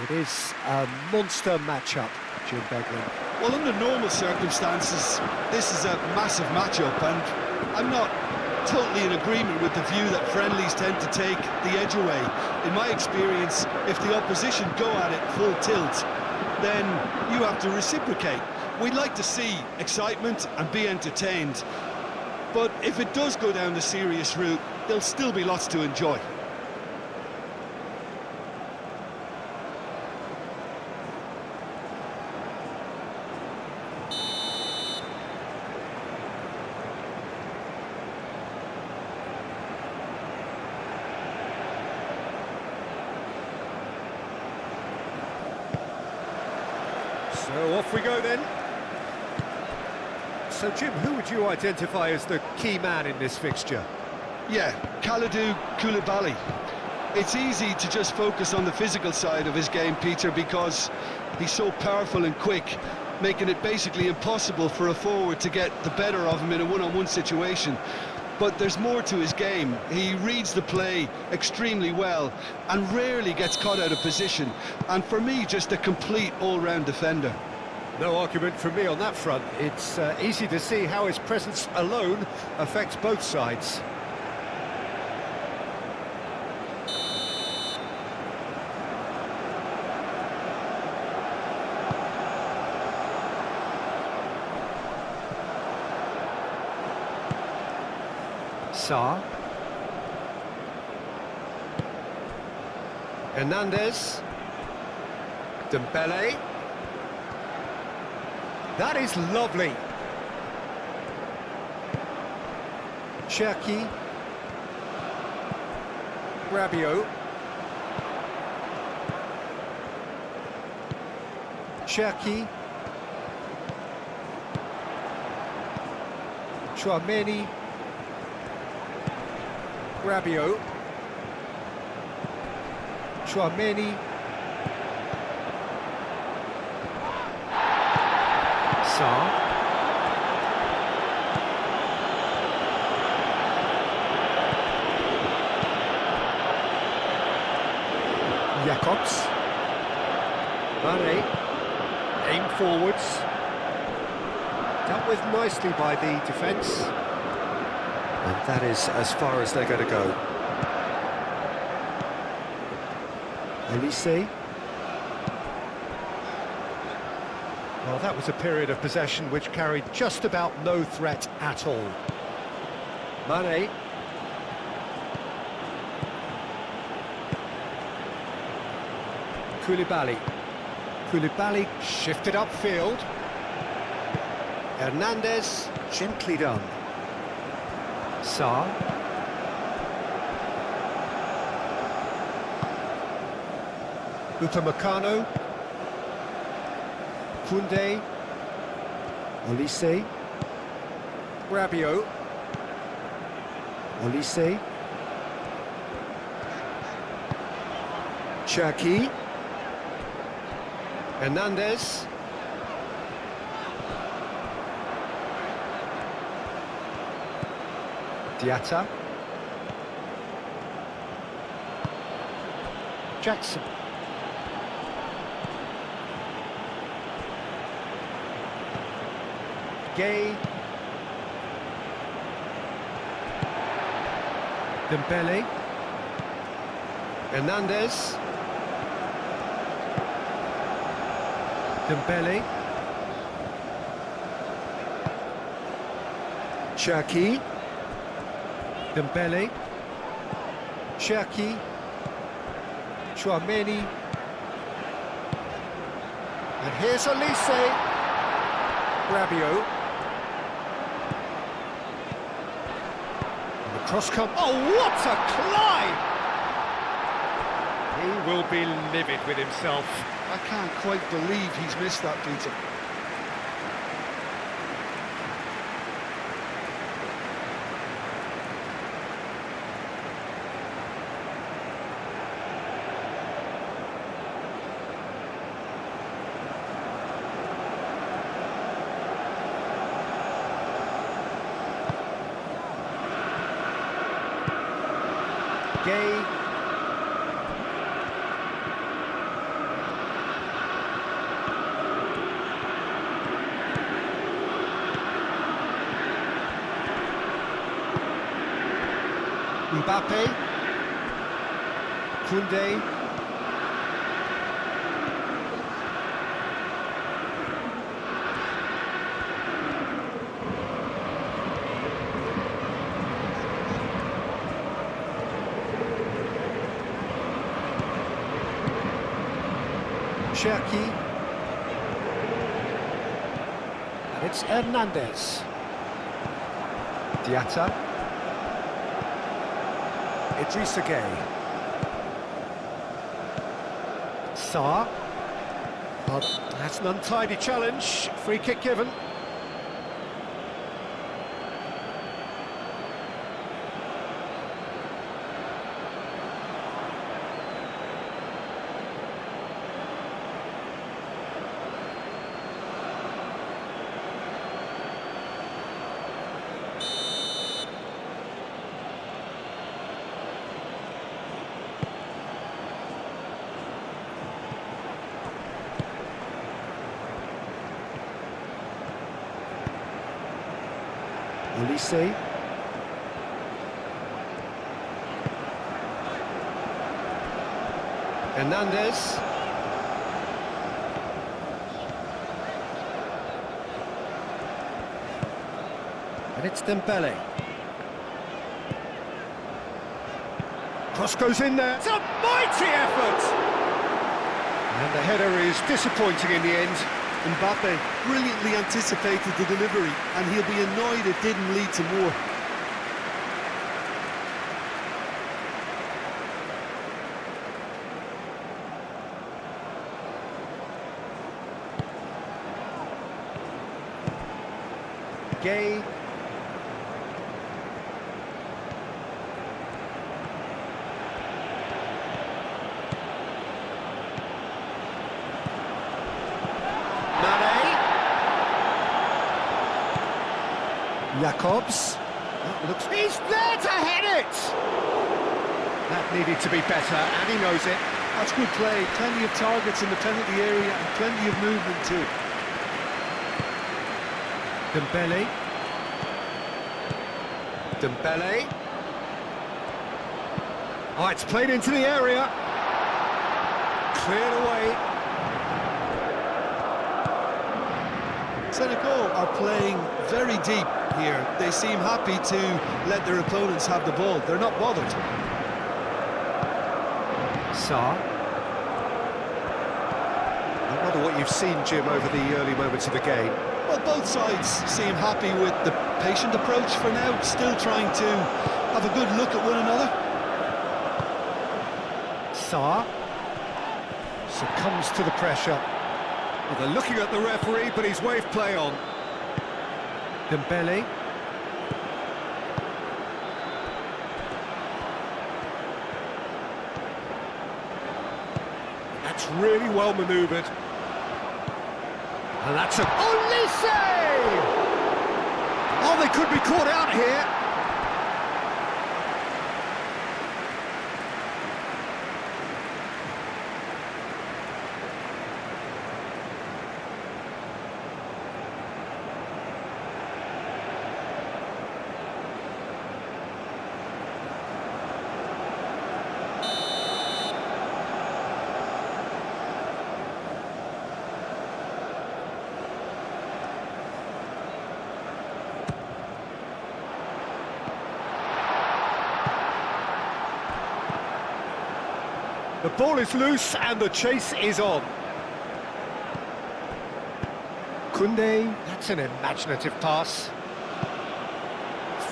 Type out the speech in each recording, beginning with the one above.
It is a monster matchup, Jim Beglin. Well, under normal circumstances, this is a massive matchup, and I'm not totally in agreement with the view that friendlies tend to take the edge away. In my experience, if the opposition go at it full tilt, then you have to reciprocate. We'd like to see excitement and be entertained, but if it does go down the serious route, there'll still be lots to enjoy. So off we go then. So Jim, who would you identify as the key man in this fixture? Yeah, Kalidou Koulibaly. It's easy to just focus on the physical side of his game, Peter, because he's so powerful and quick, making it basically impossible for a forward to get the better of him in a one-on-one situation. But there's more to his game. He reads the play extremely well and rarely gets caught out of position. And for me, just a complete all-round defender. No argument from me on that front. It's easy to see how his presence alone affects both sides. Sarr. Hernandez. Dembele. That is lovely. Cherki. Rabiot. Cherki. Chouameni. Rabiot. Chouameni. Sarr. Jacobs. Mane. Aim forwards. Dealt with nicely by the defence. And that is as far as they're going to go. Elise. Well, that was a period of possession which carried just about no threat at all. Mane. Koulibaly. Koulibaly shifted upfield. Hernandez, gently done. Sarr. Upamecano. Koundé. Olise. Rabiot. Olise. Cherki. Hernandez. Diatta. Jackson. Gay. Dembele. Hernandez. Dembele. Cherki. Dembele. Cherki. Chouameni. And here's Olise. Rabiot. And the cross come. Oh, what a climb! He will be livid with himself. I can't quite believe he's missed that, Peter. Gay. Mbappe. Koundé. Cherki. And it's Hernandez. Diatta. Idrissa Gueye. Sarr. Oh, that's an untidy challenge. Free kick given. Olise. Hernandez. And it's Dembele. Cross goes in there. It's a mighty effort! And the header is disappointing in the end. Mbappe brilliantly anticipated the delivery, and he'll be annoyed it didn't lead to more. Gueye. Jacobs. Looks, he's there to head it! That needed to be better, and he knows it. That's good play. Plenty of targets in the penalty area and plenty of movement too. Dembele. Dembele. Oh, it's played into the area. Cleared away. Senegal are playing very deep here. They seem happy to let their opponents have the ball. They're not bothered. Sarr. I wonder what you've seen, Jim, over the early moments of the game. Well, both sides seem happy with the patient approach for now, still trying to have a good look at one another. Sarr succumbs to the pressure. Well, they're looking at the referee, but he's waved play on. Dembele. That's really well manoeuvred. And that's a... Olise! Oh, they could be caught out here. The ball is loose and the chase is on. Koundé, that's an imaginative pass.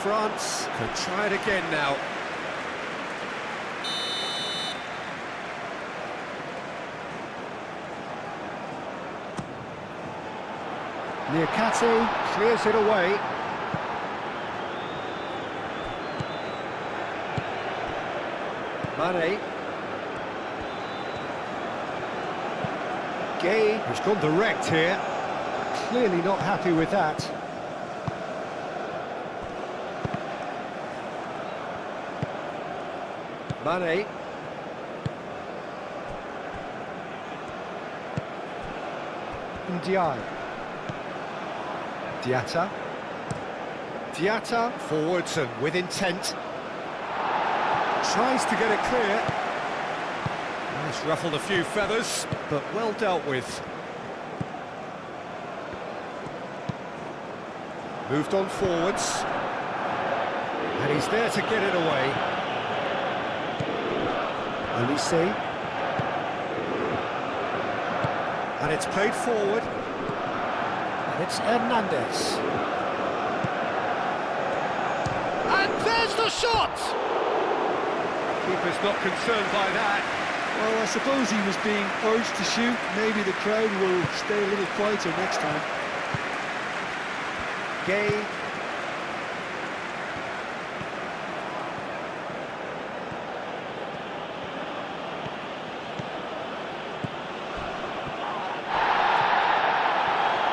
France could try it again now. Niakate clears it away. Mane. Gueye has gone direct here. Clearly not happy with that. Mane. Ndiaye. Diatta. Diatta forwards and with intent. Tries to get it clear. It's ruffled a few feathers, but well dealt with. Moved on forwards. And he's there to get it away. Elise. And it's played forward. And it's Hernandez. And there's the shot! Keeper's not concerned by that. Well, I suppose he was being urged to shoot. Maybe the crowd will stay a little quieter next time. Gay.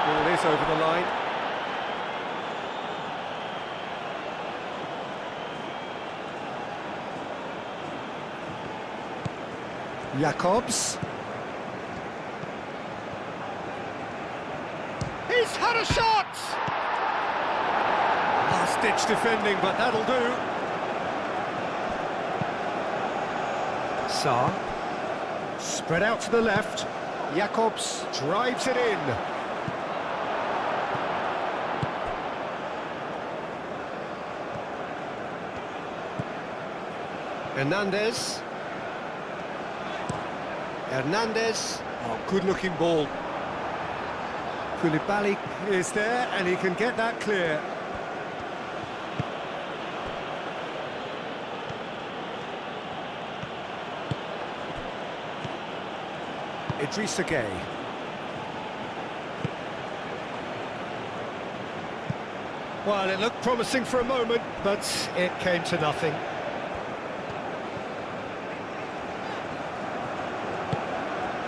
Ball is over the line. Jacobs. He's had a shot! Last-ditch defending, but that'll do. Sarr. Spread out to the left. Jacobs drives it in. Hernandez. Hernandez. Oh, good-looking ball. Koulibaly is there, and he can get that clear. Idrissa Gueye. Well, it looked promising for a moment, but it came to nothing.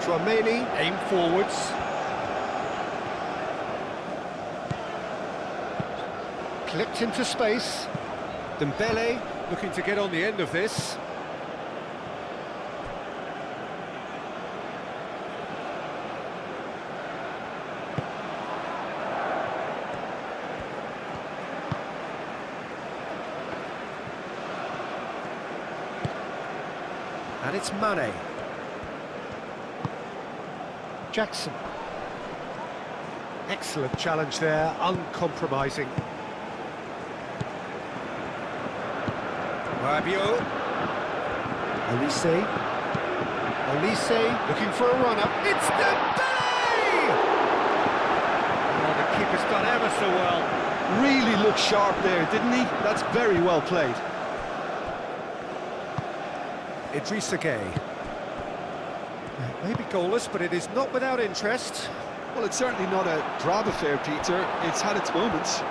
Tchouaméni, aim forwards. Clipped into space. Dembele looking to get on the end of this. And it's Mane. Jackson. Excellent challenge there, uncompromising. Rabiot. Elise. Elise looking for a run-up. It's Dembele! Oh, the keeper's done ever so well. Really looked sharp there, didn't he? That's very well played. Idrissa Gueye. Maybe goalless, but it is not without interest. Well, it's certainly not a drab affair, Peter. It's had its moments.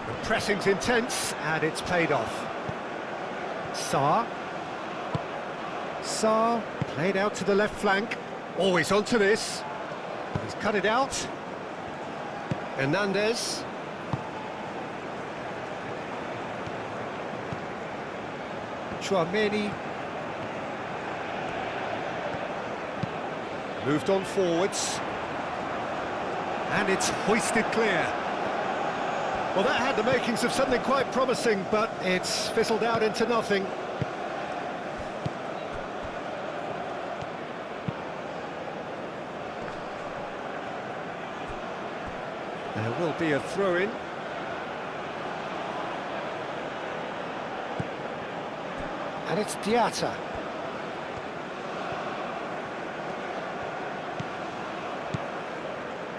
The pressing's intense, and it's paid off. Sarr. Sarr, played out to the left flank. Always onto this. He's cut it out. Hernandez. Tchouaméni. Moved on forwards. And it's hoisted clear. Well, that had the makings of something quite promising, but it's fizzled out into nothing. There will be a throw-in. And it's Diatta.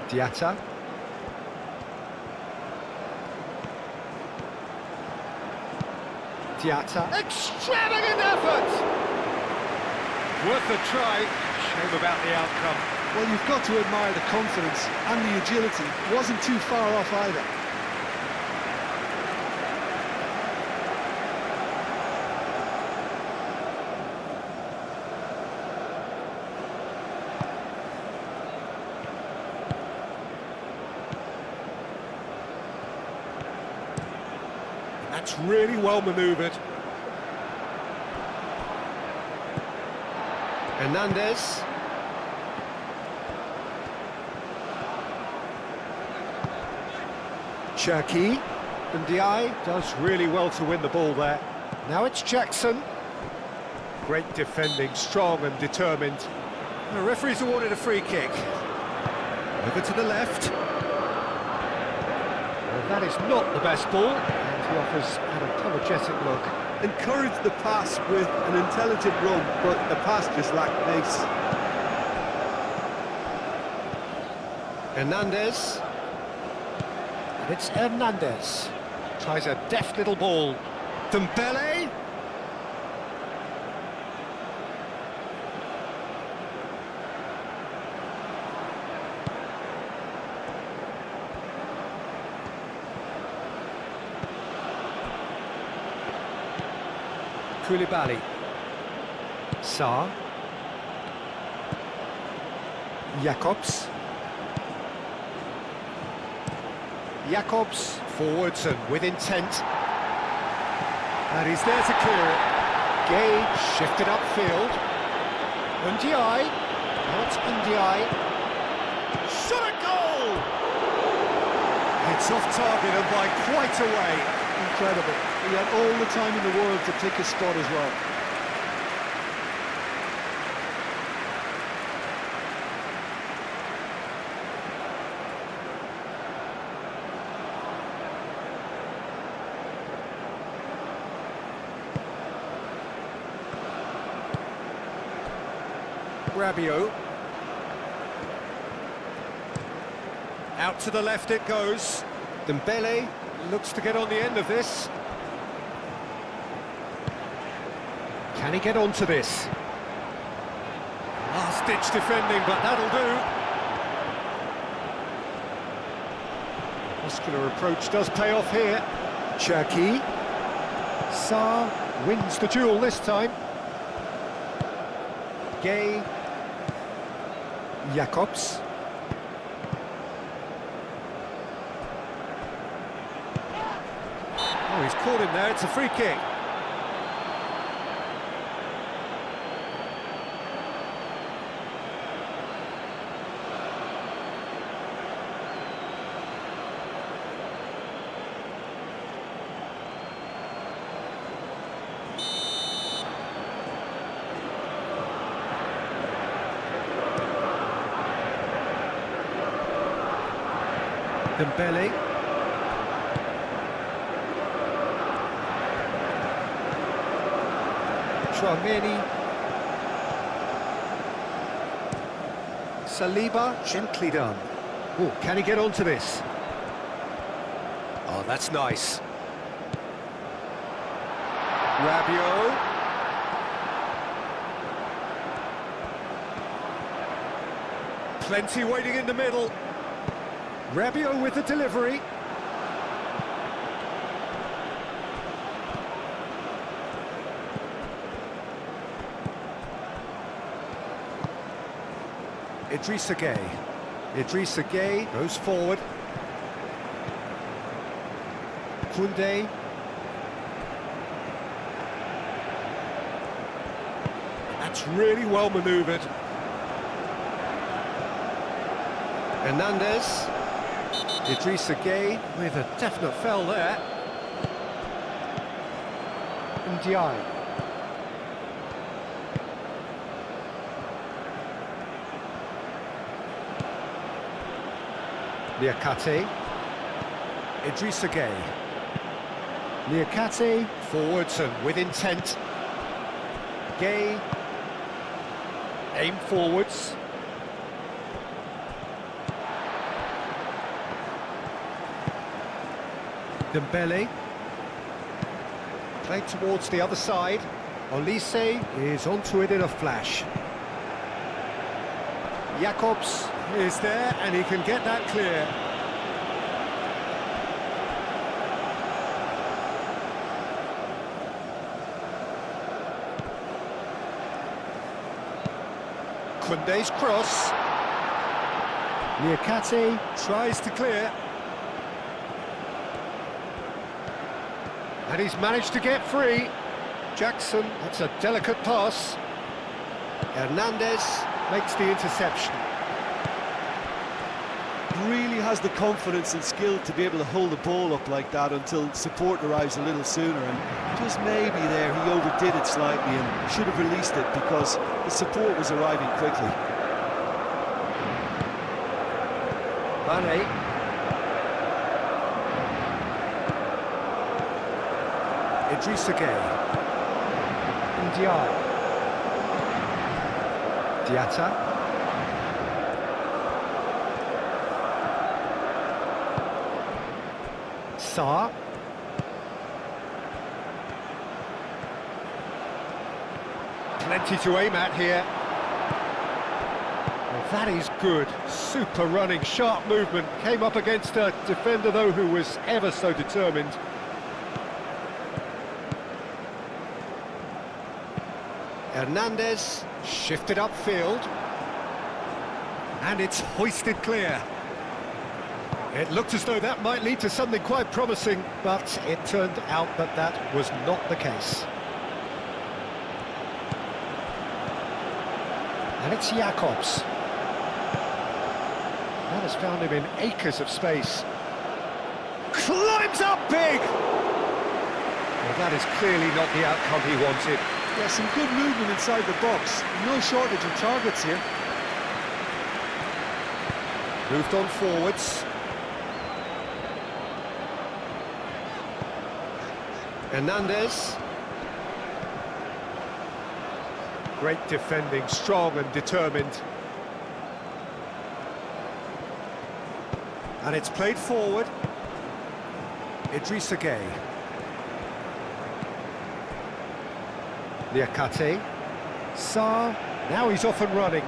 Diatta. Diatta. Extravagant effort! Worth a try. Shame about the outcome. Well, you've got to admire the confidence and the agility. Wasn't too far off either. That's really well manoeuvred. Hernandez. Cherki. And Ndiaye does really well to win the ball there. Now it's Jackson. Great defending, strong and determined. The referee's awarded a free kick. Over to the left. Well, that is not the best ball, and he offers an apologetic look. Encouraged the pass with an intelligent run, but the pass just lacked pace. Hernandez. And it's Hernandez. Tries a deft little ball. Dembele. Koulibaly. Sarr. Jacobs. Jacobs forwards and with intent. And he's there to clear it. Gay shifted upfield. Ndiaye. Not Ndiaye. Shot a goal! It's off target and by quite a way. Incredible. He had all the time in the world to pick his spot as well. Rabiot. Out to the left it goes. Dembele looks to get on the end of this. Can he get onto this? Last-ditch defending, but that'll do. Muscular approach does pay off here. Cherki. Sarr wins the duel this time. Gay. Jacobs. Oh, he's caught him there, it's a free kick. Dembele. Tchouaméni. Saliba, gently done. Oh, can he get onto this? Oh, that's nice. Rabiot. Plenty waiting in the middle. Rabiot with the delivery. Idrissa Gueye. Idrissa Gueye goes forward. Koundé. That's really well manoeuvred. Hernandez. Idrissa Gueye with a definite foul there. Ndiaye. Niakate. Idrissa Gueye. Niakate forwards and with intent. Gueye. Aim forwards. Dembele. Played towards the other side. Olise is onto it in a flash. Jacobs is there and he can get that clear. Koundé's cross. Niakate tries to clear. And he's managed to get free. Jackson, that's a delicate pass. Hernandez makes the interception. Really has the confidence and skill to be able to hold the ball up like that until support arrives a little sooner, and just maybe there he overdid it slightly and should have released it because the support was arriving quickly. Mane. Idrissa Gueye. Ndiaye. Diatta. Sarr. Plenty to aim at here. Well, that is good. Super running, sharp movement. Came up against a defender, though, who was ever so determined. Hernandez shifted upfield. And it's hoisted clear. It looked as though that might lead to something quite promising, but it turned out that that was not the case. And it's Jacobs. That has found him in acres of space. Climbs up big! Well, that is clearly not the outcome he wanted. Yeah, some good movement inside the box. No shortage of targets here. Moved on forwards. Hernandez. Great defending, strong and determined. And it's played forward. Idrissa Gueye. Niakate. Sarr. Now he's off and running.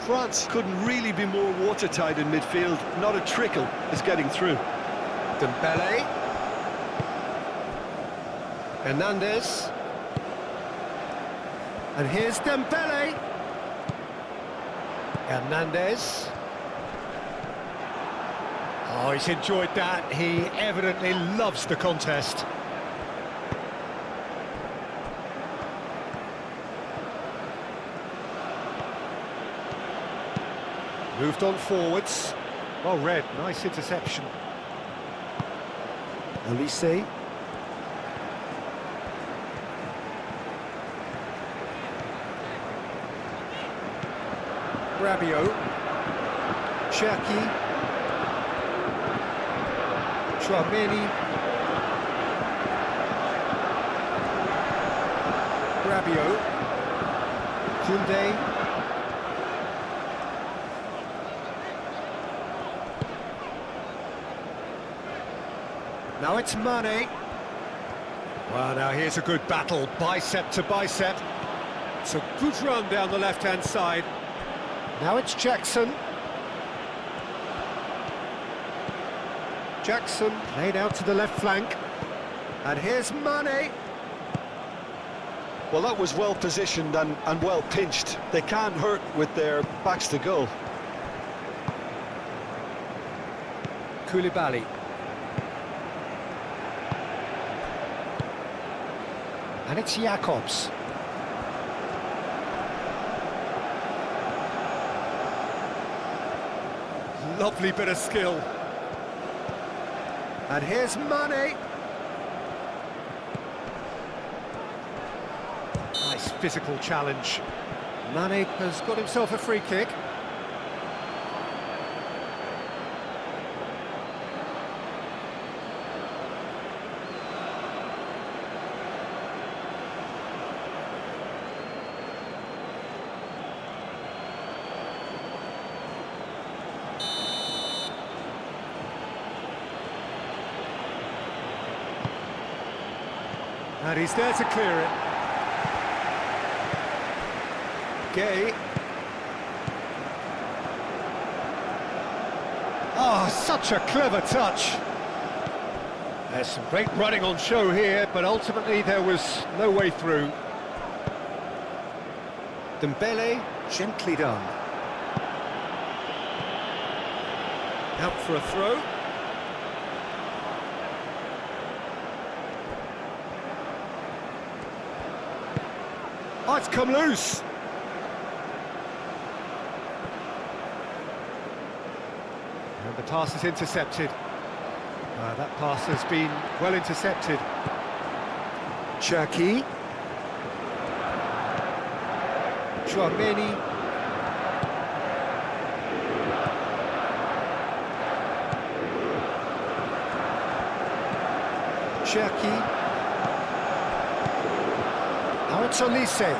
France couldn't really be more watertight in midfield. Not a trickle is getting through. Dembele. Hernandez. And here's Dembele. Hernandez. Oh, he's enjoyed that. He evidently loves the contest. Moved on forwards. Well read, nice interception. Olise. Rabiot. Cherki. Tchouameni. Rabiot. Koundé. Now it's Mane. Well, now here's a good battle, bicep to bicep. It's a good run down the left-hand side. Now it's Jackson. Jackson played out to the left flank. And here's Mane. Well, that was well positioned and well pinched. They can't hurt with their backs to goal. Koulibaly. And it's Jacobs. Lovely bit of skill. And here's Mane. Nice physical challenge. Mane has got himself a free kick. And he's there to clear it. Gueye. Oh, such a clever touch. There's some great running on show here, but ultimately there was no way through. Dembele, gently done. Out for a throw. Oh, it's come loose. And the pass is intercepted. That pass has been well intercepted. Cherki. Chouameni. Cherki. Now it's Olise.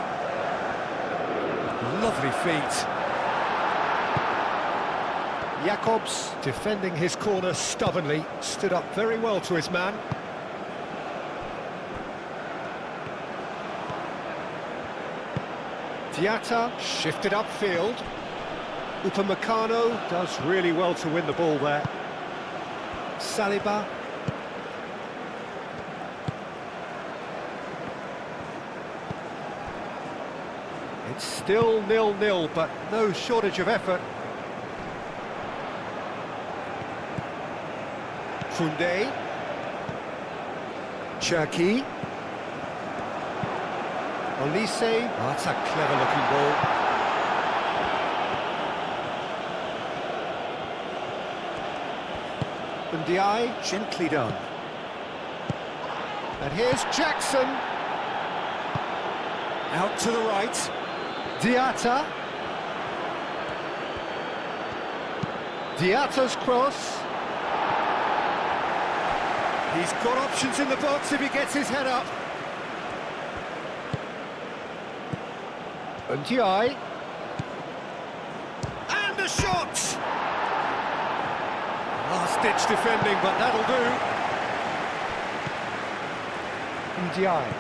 Lovely feet. Jacobs, defending his corner stubbornly, stood up very well to his man. Diatta shifted upfield. Upamecano does really well to win the ball there. Saliba. It's still 0-0, but no shortage of effort. Koundé. Cherki. Olise. Oh, that's a clever-looking ball. Ndiaye, gently done. And here's Jackson. Out to the right. Diatta. Diatta's cross. He's got options in the box if he gets his head up. Ndiaye. And the shot! Last-ditch defending, but that'll do. Ndiaye.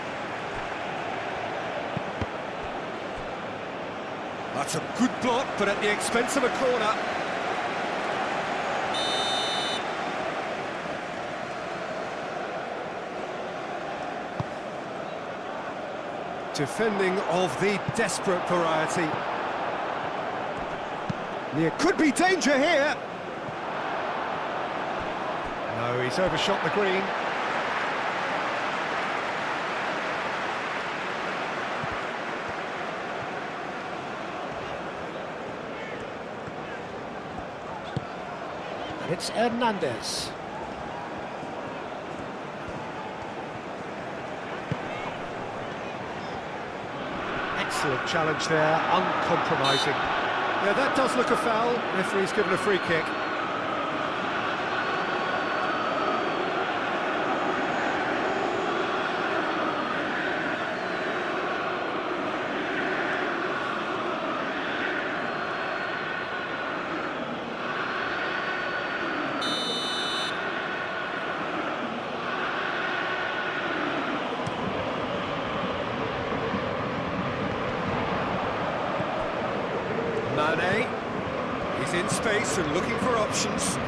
That's a good block, but at the expense of a corner. Defending of the desperate variety. There could be danger here. No, he's overshot the green. And it's Hernandez. Excellent challenge there, uncompromising. Yeah, that does look a foul. Referee's given a free kick. Mane, he's in space and looking for options.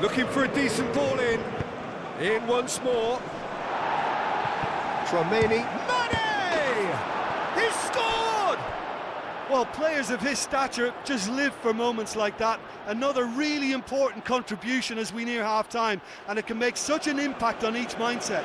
Looking for a decent ball in. In once more. Chouameni. Mane! He's scored! Well, players of his stature just live for moments like that. Another really important contribution as we near half-time, and it can make such an impact on each mindset.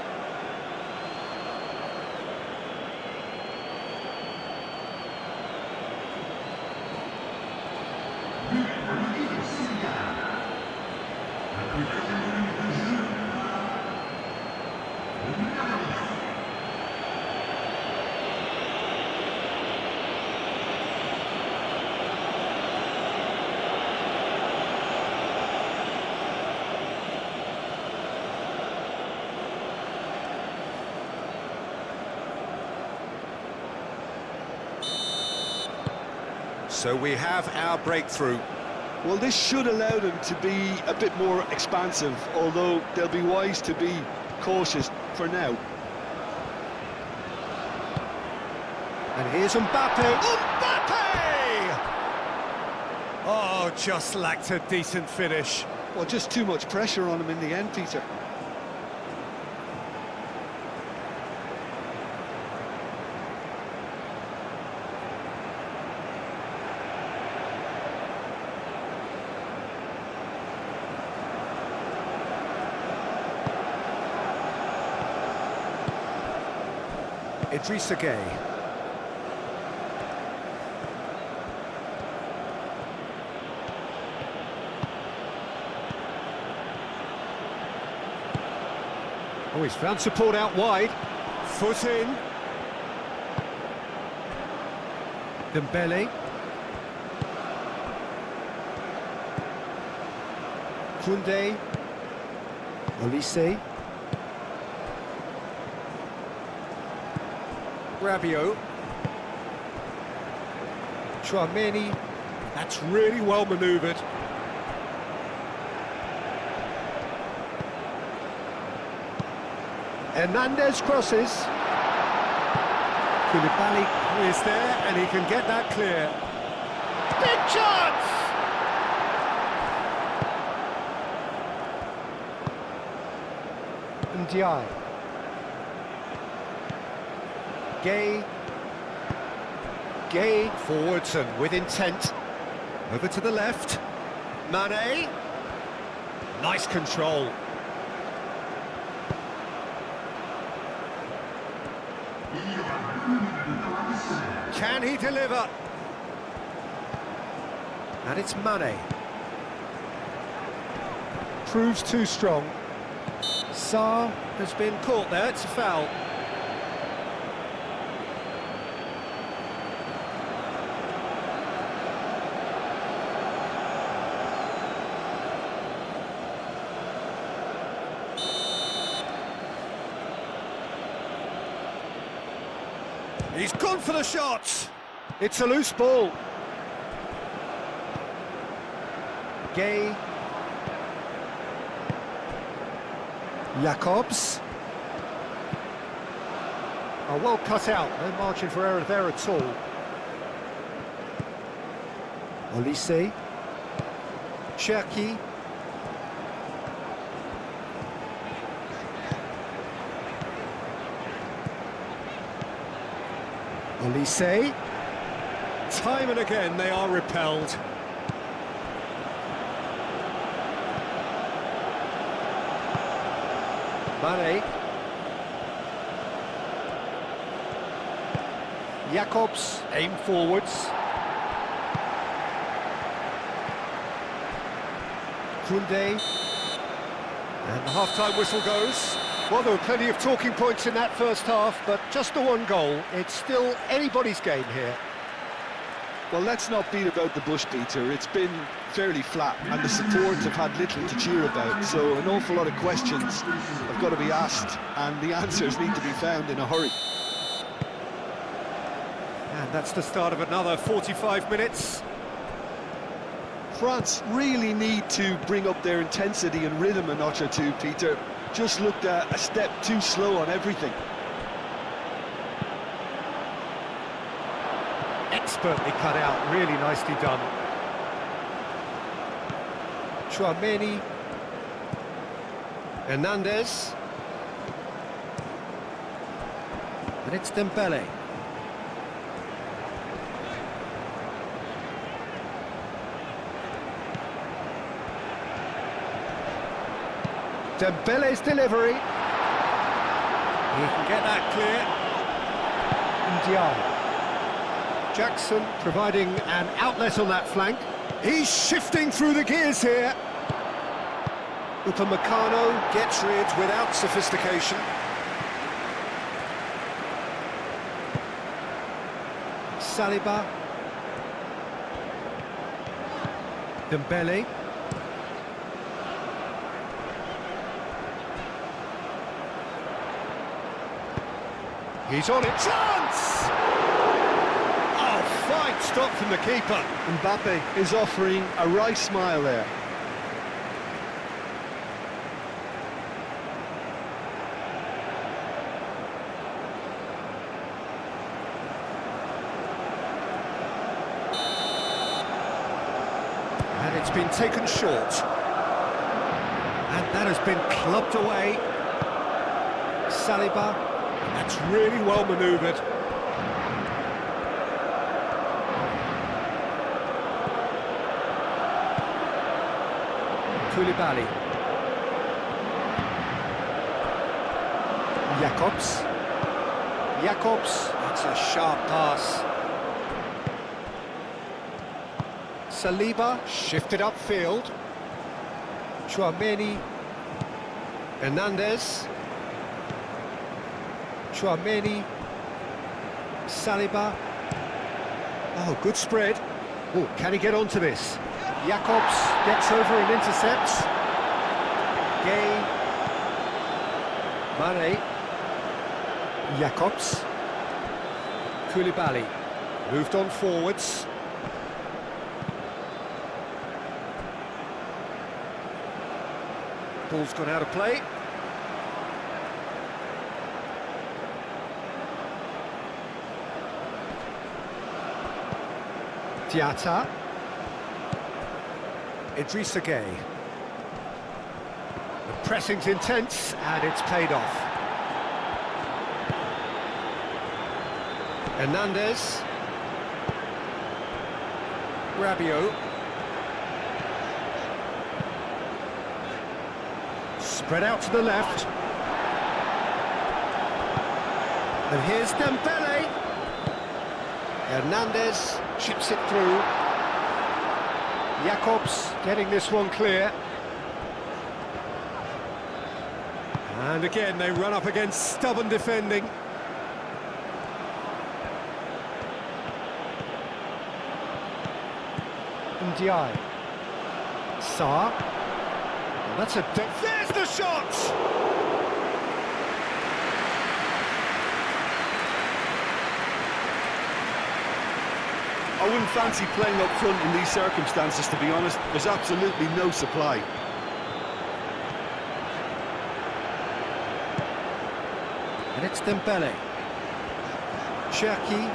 So we have our breakthrough. Well, this should allow them to be a bit more expansive, although they'll be wise to be cautious for now. And here's Mbappe. Mbappe! Oh, just lacked a decent finish. Well, just too much pressure on him in the end, Peter. Idrissa Gueye. Oh, he's found support out wide. Foot in. Dembele. Koundé. Olise. Rabiot. Chouameni. That's really well manoeuvred. Hernandez crosses. Koulibaly is there and he can get that clear. Big chance! Ndiaye. Gay forwards and with intent. Over to the left. Mane. Nice control. Can he deliver? And it's Mane. Proves too strong. Sarr has been caught there, it's a foul. He's gone for the shot. It's a loose ball. Gay. Jacobs. Oh, well cut out. No margin for error there at all. Olise. Cherki. Olise. Time and again they are repelled. Mane. Jacobs aim forwards. Koundé. And the half-time whistle goes. Well, there were plenty of talking points in that first half, but just the one goal. It's still anybody's game here. Well, let's not beat about the bush, Peter. It's been fairly flat, and the support have had little to cheer about, so an awful lot of questions have got to be asked, and the answers need to be found in a hurry. And that's the start of another 45 minutes. France really need to bring up their intensity and rhythm a notch or two, Peter. Just looked a step too slow on everything. Expertly cut out, really nicely done. Chouameni. Hernandez. And it's Dembele. Dembele's delivery. He can get that clear. Ndiaye. Jackson providing an outlet on that flank. He's shifting through the gears here. Upamecano gets rid without sophistication. Saliba. Dembele. He's on it. Chance! Oh, fine stop from the keeper. Mbappe is offering a wry smile there. And it's been taken short. And that has been clubbed away. Saliba. That's really well manoeuvred. Koulibaly. Jacobs. That's a sharp pass. Saliba shifted upfield. Chouameni. Hernandez. Chouameni, Saliba. Oh, good spread. Oh, can he get onto this? Jacobs gets over and intercepts. Gay. Mane. Jacobs. Koulibaly. Moved on forwards. Ball's gone out of play. Diatta. Idrissa Gueye. The pressing's intense and it's paid off. Hernandez. Rabiot. Spread out to the left. And here's Dembele. Hernandez chips it through. Jacobs getting this one clear. And again they run up against stubborn defending. Ndiaye. Sarr. And that's a... There's the shot! I wouldn't fancy playing up front in these circumstances, to be honest. There's absolutely no supply. And it's Dembele. Cherki.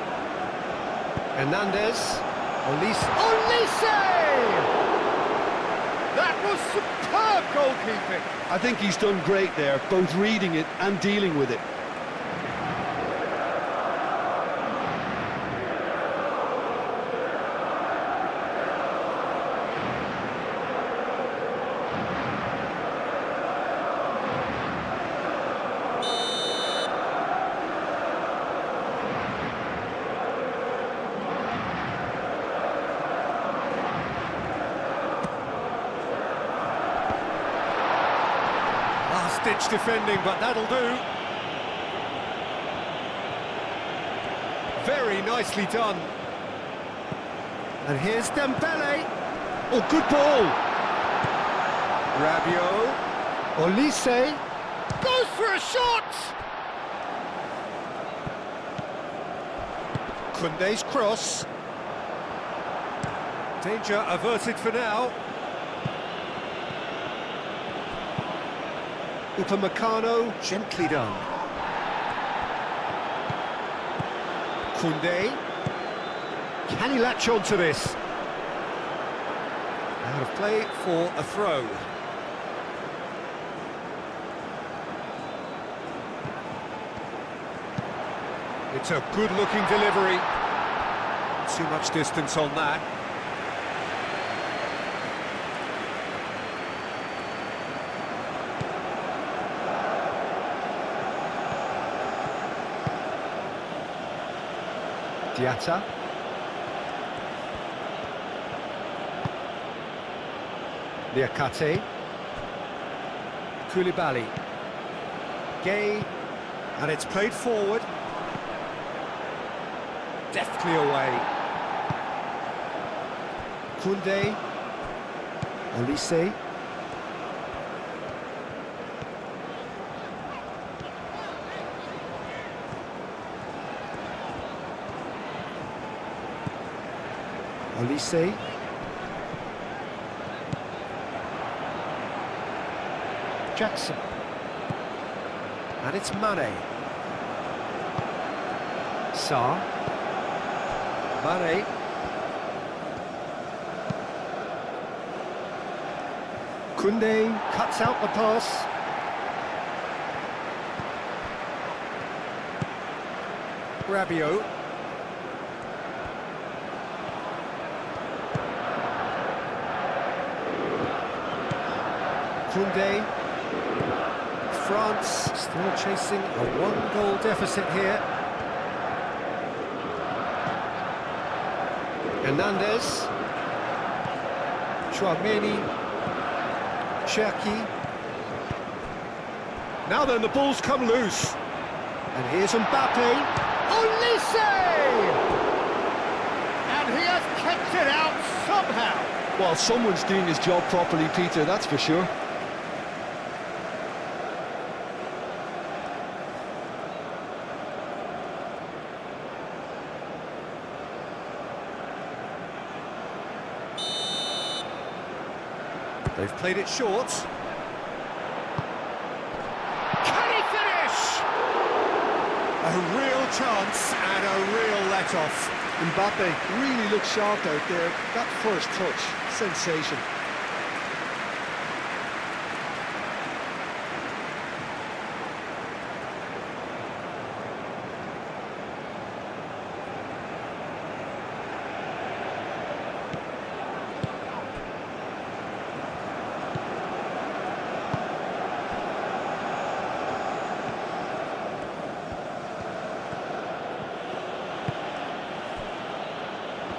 Hernandez. Olise! That was superb goalkeeping! I think he's done great there, both reading it and dealing with it. Last-ditch defending, but that'll do. Very nicely done. And here's Dembele. Oh, good ball. Rabiot. Olise. Goes for a shot! Koundé's cross. Danger averted for now. Upamecano, gently done. Koundé. Can he latch on to this? Out of play for a throw. It's a good-looking delivery. Too much distance on that. Diatta. Liakate. Koulibaly. Gueye. And it's played forward. Deftly away. Koundé. Olise. Olise. Jackson. And it's Mane. Sarr. Mane. Koundé cuts out the pass. Rabiot. Koundé. France still chasing a one-goal deficit here. Hernandez. Chouameni. Cherki. Now then, the ball's come loose. And here's Mbappe. Olise! And he has kept it out somehow. Well, someone's doing his job properly, Peter, that's for sure. They've played it short. Can he finish? A real chance and a real let-off. Mbappe really looked sharp out there. That first touch, sensation.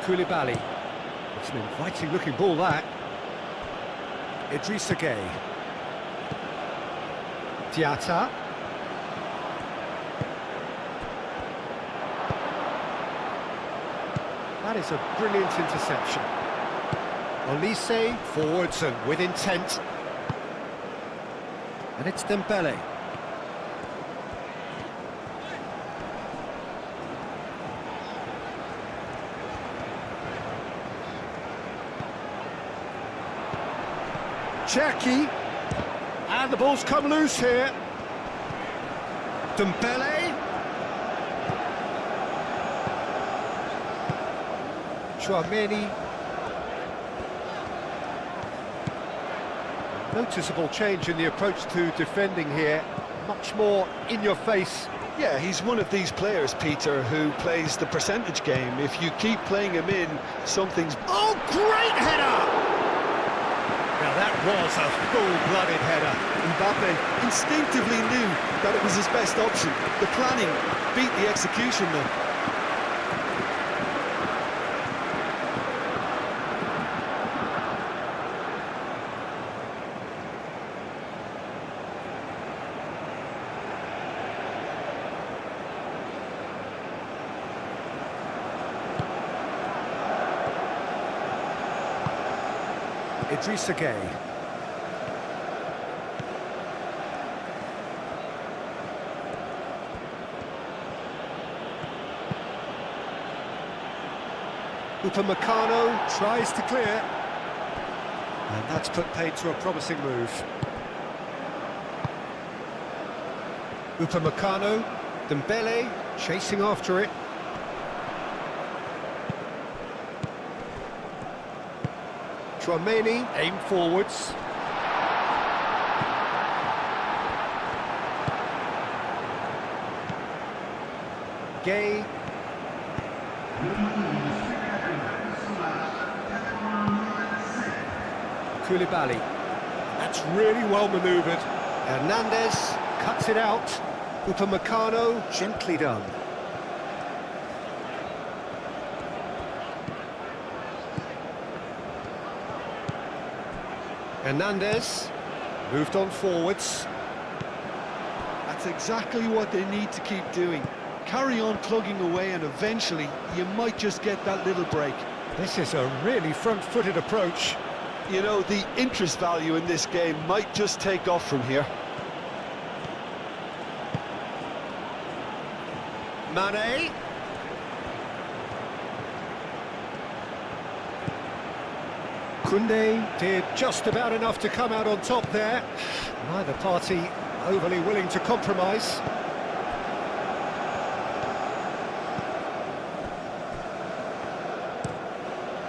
Koulibaly. It's an inviting looking ball, that. Idrissa Gueye. Diatta. That is a brilliant interception. Olise forwards and with intent. And it's Dembele. Cherki, and the ball's come loose here. Dembele. Chouameni. Noticeable change in the approach to defending here. Much more in your face. Yeah, he's one of these players, Peter, who plays the percentage game. If you keep playing him in, something's... Oh, great header! Now that was a full-blooded header. Mbappe instinctively knew that it was his best option. The planning beat the execution though. Idrissa Gueye. Upamecano tries to clear. And that's put paid to a promising move. Upamecano, Dembele chasing after it. Chouameni, aim forwards. Gueye. Koulibaly. That's really well manoeuvred. Hernandez cuts it out. Upamecano, gently done. Hernandez moved on forwards. That's exactly what they need to keep doing. Carry on plugging away and eventually you might just get that little break. This is a really front-footed approach. You know, the interest value in this game might just take off from here. Mane. Koundé did just about enough to come out on top there. Neither party overly willing to compromise.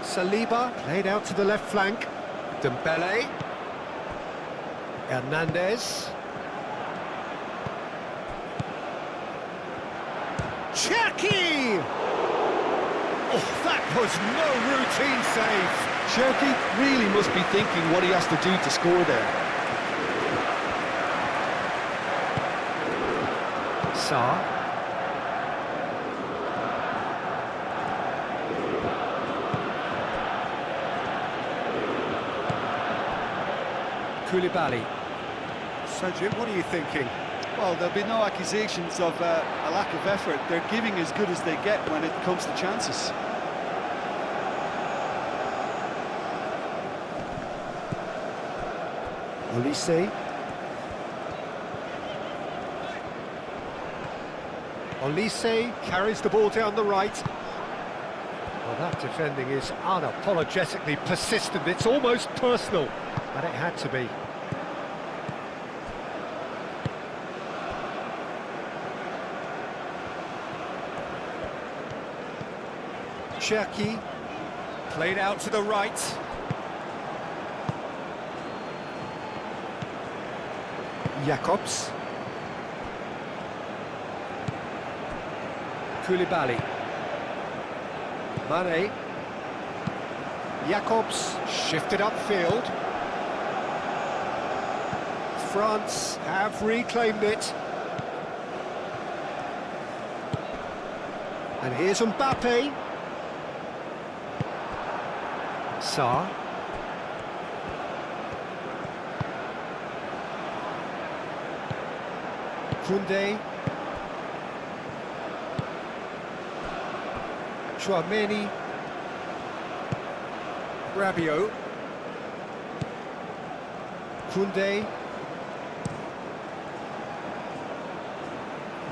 Saliba played out to the left flank. Dembele. Hernandez. Cherki! Oh, that was no routine save. Cherki really must be thinking what he has to do to score there. Sarr. Koulibaly. So, Jim, what are you thinking? Well, there'll be no accusations of a lack of effort. They're giving as good as they get when it comes to chances. Olise. Olise carries the ball down the right. Well, that defending is unapologetically persistent. It's almost personal, but it had to be. Cherki, played out to the right. Jacobs. Koulibaly. Mane. Jacobs shifted upfield. France have reclaimed it. And here's Mbappe. Sarr. Koundé. Chouameni. Rabiot. Koundé.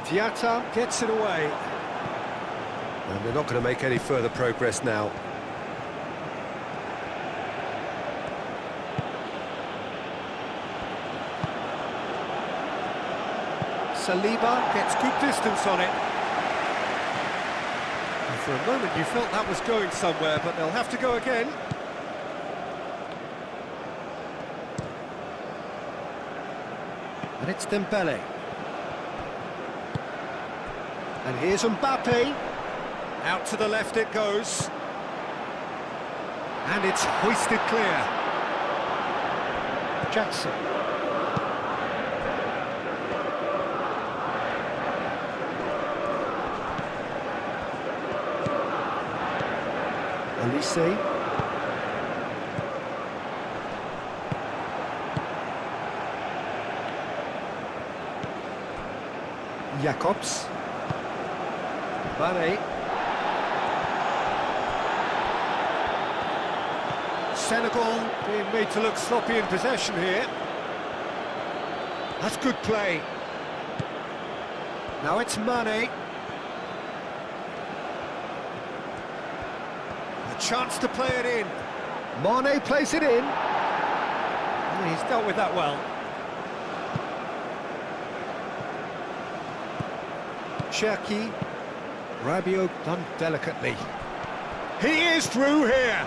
Diatta gets it away. And they're not going to make any further progress now. Saliba gets good distance on it. And for a moment you felt that was going somewhere, but they'll have to go again. And it's Dembele. And here's Mbappe. Out to the left it goes. And it's hoisted clear. Jackson. Olise. Jacobs. Mane. Senegal being made to look sloppy in possession here. That's good play. Now it's Mane. A chance to play it in. Mane plays it in. And he's dealt with that well. Cherki. Rabiot done delicately. He is through here.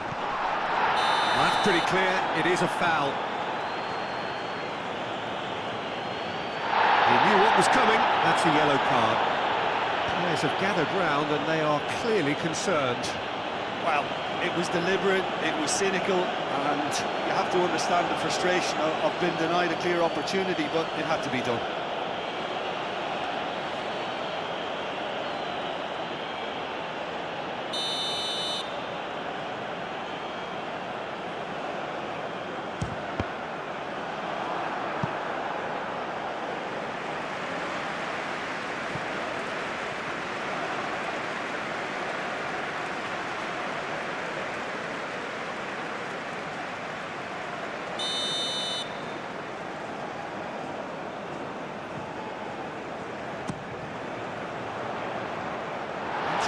That's pretty clear, it is a foul. He knew what was coming, that's a yellow card. Players have gathered round and they are clearly concerned. Well, it was deliberate, it was cynical, and you have to understand the frustration of being denied a clear opportunity, but it had to be done.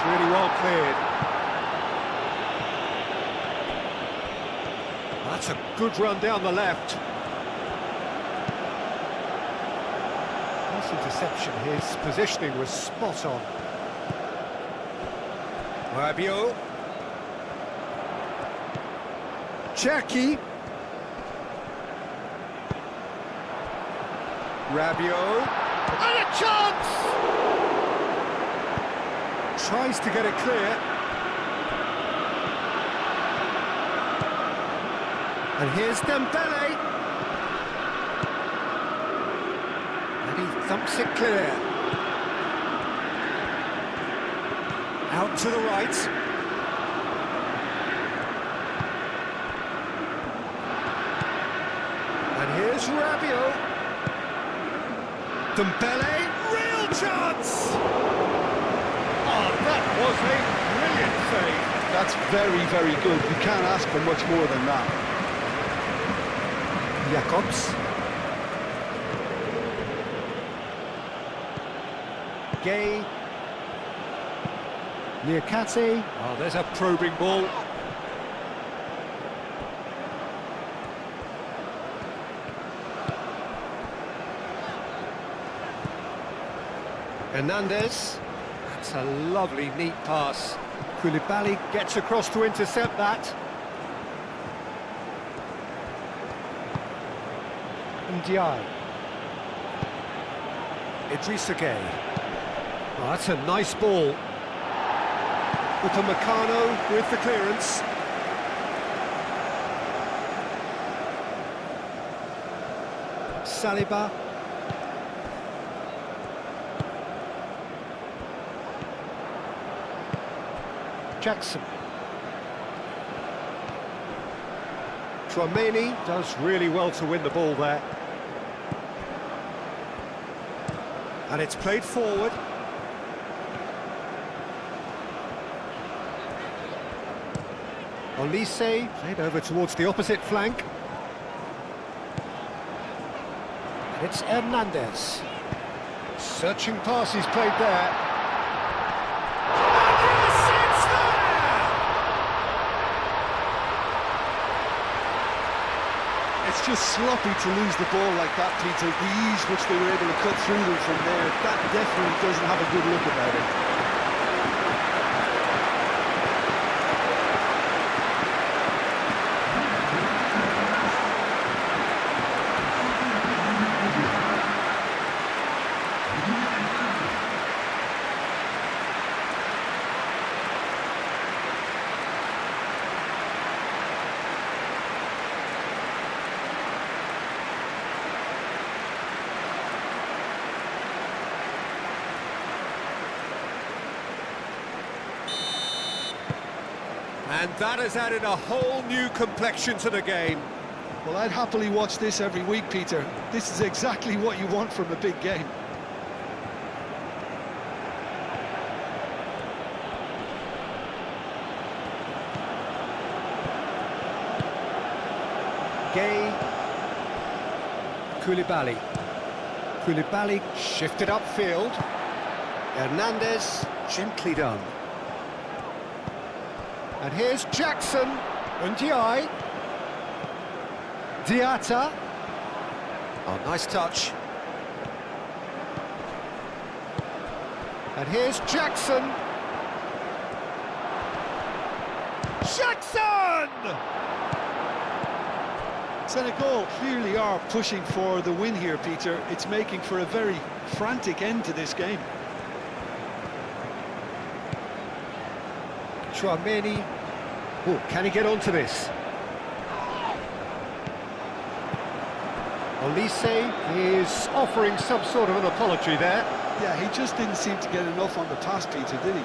Really well cleared. That's a good run down the left. Nice interception. His positioning was spot on. Rabiot. Cherki. Rabiot. And a chance! Tries to get it clear. And here's Dembele. And he thumps it clear. Out to the right. And here's Rabiot. Dembele, real chance! Oh, that was a brilliant save. That's very, very good. You can't ask for much more than that. Jacobs. Gay. Niakate. Oh, there's a probing ball. Hernandez. That's a lovely, neat pass. Koulibaly gets across to intercept that. Ndiaye. Idrissa Gueye. Oh, that's a nice ball. Upamecano with the clearance. Saliba. Jackson. Tchouaméni does really well to win the ball there. And it's played forward. Olise played over towards the opposite flank. And it's Hernandez. Searching pass he's played there. And yes, it's there! It's just sloppy to lose the ball like that, Peter. The ease which they were able to cut through them from there, that definitely doesn't have a good look about it. And that has added a whole new complexion to the game. Well, I'd happily watch this every week, Peter. This is exactly what you want from a big game. Gay. Koulibaly. Koulibaly shifted upfield. Hernandez, gently done. And here's Jackson. Ndiaye. Diatta. Oh, nice touch. And here's Jackson. Jackson! Senegal clearly are pushing for the win here, Peter. It's making for a very frantic end to this game. Tchouaméni. Oh, can he get onto this? Olise is offering some sort of an apology there. Yeah, he just didn't seem to get enough on the pass, Peter, did he?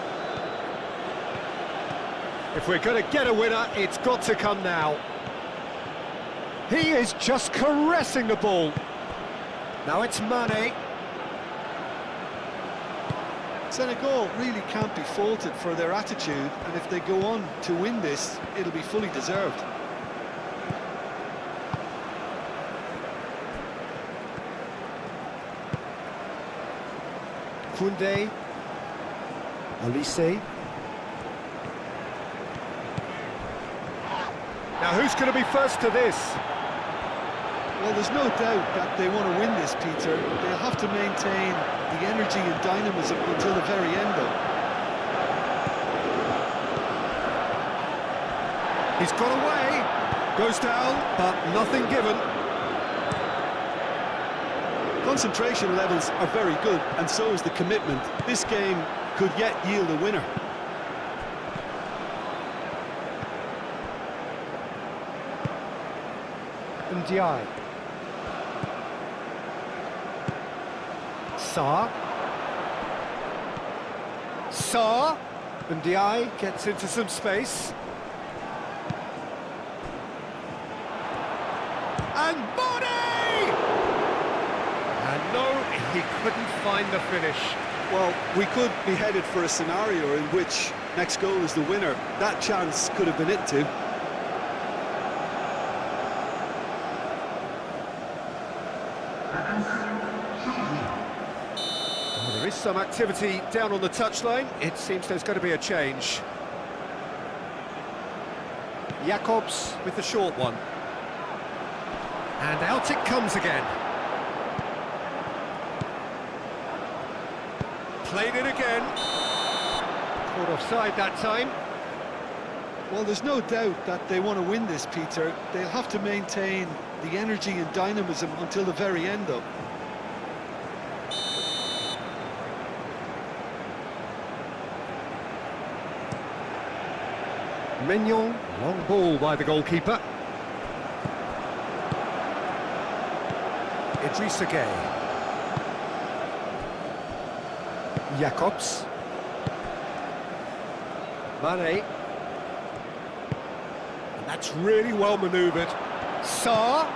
If we're going to get a winner, it's got to come now. He is just caressing the ball. Now it's Mane. Senegal really can't be faulted for their attitude, and if they go on to win this, it'll be fully deserved. Koundé. Olise. Now who's going to be first to this? Well, there's no doubt that they want to win this, Peter. They'll have to maintain the energy and dynamism until the very end, though. He's got away. Goes down, but nothing given. Concentration levels are very good, and so is the commitment. This game could yet yield a winner. Ndiaye. Sarr. Ndiaye gets into some space. And body! And no, he couldn't find the finish. Well, we could be headed for a scenario in which next goal is the winner. That chance could have been it too. Well, there is some activity down on the touchline. It seems there's going to be a change. Jacobs with the short one. And out it comes again. Played it again. Caught offside that time. Well, there's no doubt that they want to win this, Peter. They'll have to maintain the energy and dynamism until the very end, though. Mignon, long ball by the goalkeeper. Idrissa Gueye. Jacobs. Mane. And that's really well manoeuvred. Sarr.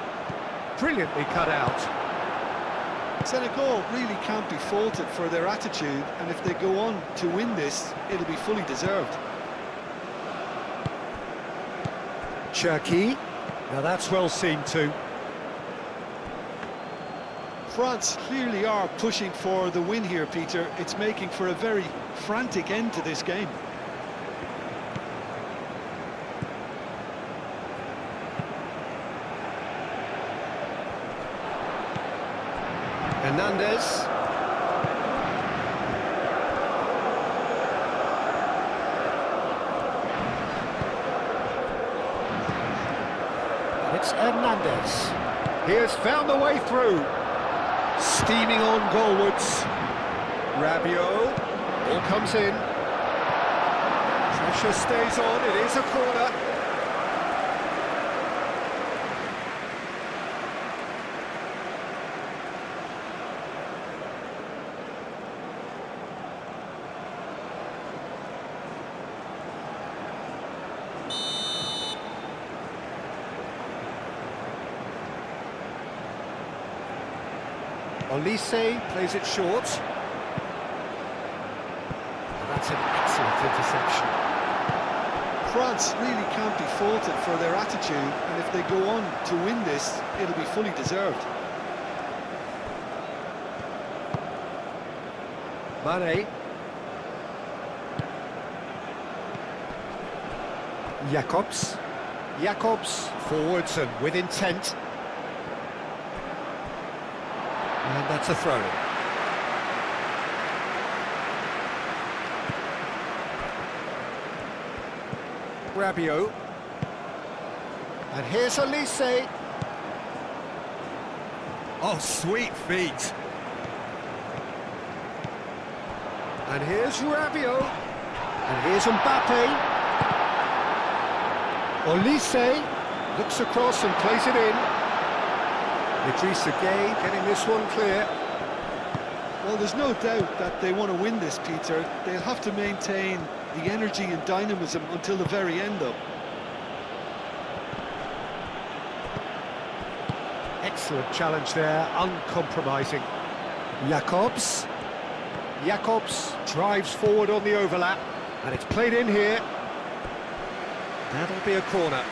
Brilliantly cut out. Senegal really can't be faulted for their attitude, and if they go on to win this, it'll be fully deserved. Cherki. Now that's well seen too. France clearly are pushing for the win here, Peter. It's making for a very frantic end to this game. Hernandez. And it's Hernandez. He has found the way through. Steaming on goalwards. Rabiot. Ball comes in. Pressure stays on. It is a corner. Olise plays it short. That's an excellent interception. France really can't be faulted for their attitude, and if they go on to win this, it'll be fully deserved. Mane. Jacobs. Jacobs forwards and with intent. And that's a throw. Rabiot. And here's Olise. Oh, sweet feet. And here's Rabiot. And here's Mbappe. Olise looks across and plays it in. Idrissa Gueye getting this one clear. Well, there's no doubt that they want to win this, Peter. They'll have to maintain the energy and dynamism until the very end, though. Excellent challenge there, uncompromising. Jacobs. Jacobs drives forward on the overlap, and it's played in here. That'll be a corner.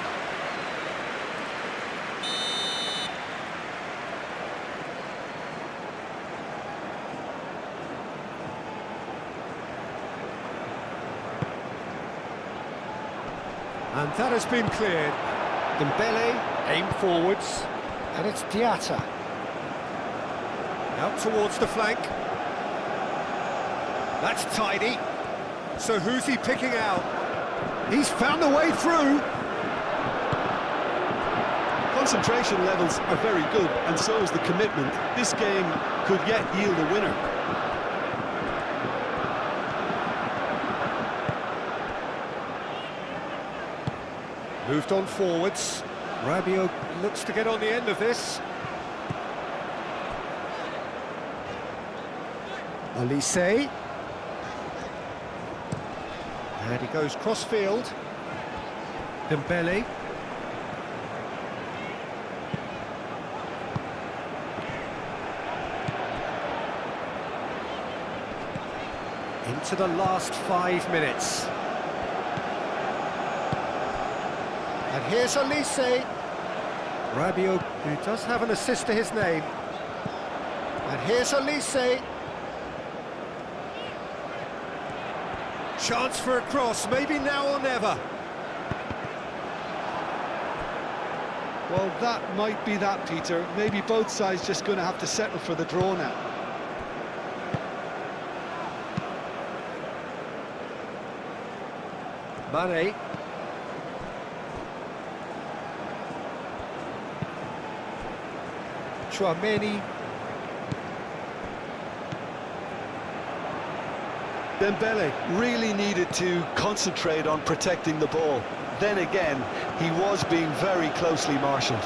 And that has been cleared. Dembele aimed forwards, and it's Diatta. Out towards the flank. That's tidy. So who's he picking out? He's found a way through. Concentration levels are very good, and so is the commitment. This game could yet yield a winner. Moved on forwards. Rabiot looks to get on the end of this. Olise. And he goes cross-field. Dembele. Into the last 5 minutes. And here's Elise. Rabiot, who does have an assist to his name. And here's Elise. Chance for a cross, maybe now or never. Well, that might be that, Peter. Maybe both sides just going to have to settle for the draw now. Mane. Chouameni. Dembele really needed to concentrate on protecting the ball. Then again, he was being very closely marshalled.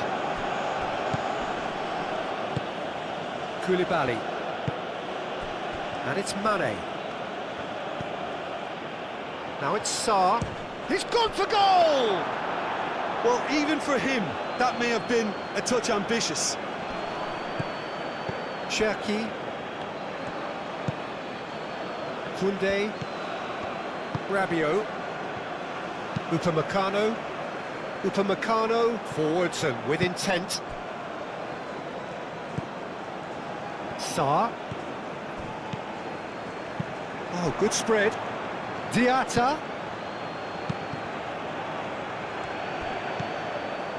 Koulibaly. And it's Mane. Now it's Sarr. He's gone for goal! Well, even for him, that may have been a touch ambitious. Cherki. Koundé. Rabiot. Upamecano. Upamecano forwards and with intent. Sarr. Oh, good spread. Diatta.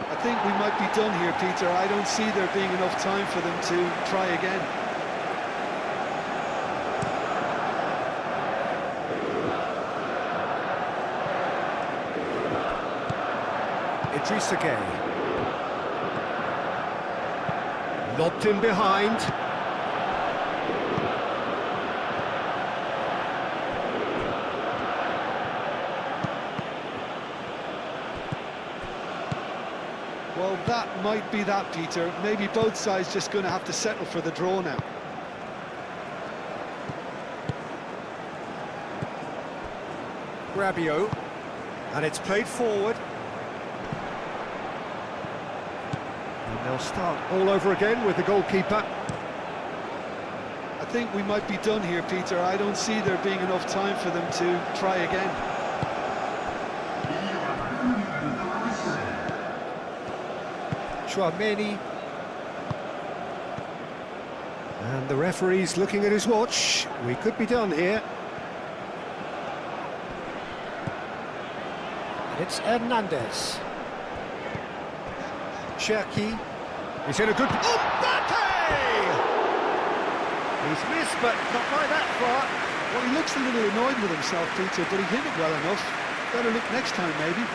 I think we might be done here, Peter. I don't see there being enough time for them to try again. Idrissa Gueye. Lobbed in behind. Well, that might be that, Peter. Maybe both sides just going to have to settle for the draw now. Rabiot. And it's played forward. And they'll start all over again with the goalkeeper. I think we might be done here, Peter. I don't see there being enough time for them to try again. Chouameni. And the referee's looking at his watch. We could be done here. It's Hernandez. Cherki. He's in a good... Mbappe! He's missed, but not by that far. Well, he looks a little annoyed with himself, Peter, but he hit it well enough. Better look next time, maybe.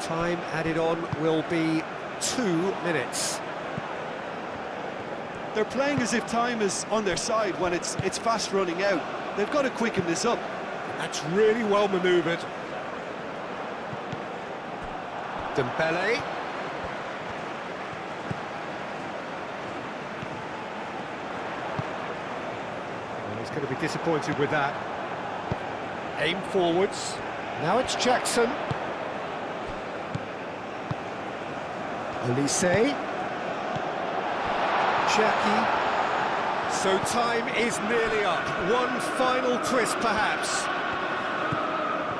Time added on will be 2 minutes. They're playing as if time is on their side when it's fast running out. They've got to quicken this up. That's really well manoeuvred. Dembele. Well, he's going to be disappointed with that. Aim forwards. Now it's Jackson. Elise. Cherki. So time is nearly up. One final twist, perhaps.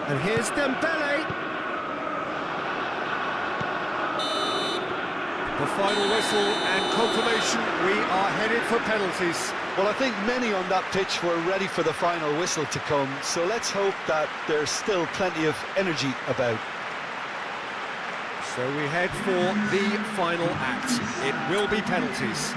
And here's Dembele. The final whistle and confirmation we are headed for penalties. Well, I think many on that pitch were ready for the final whistle to come, so let's hope that there's still plenty of energy about. So we head for the final act. It will be penalties.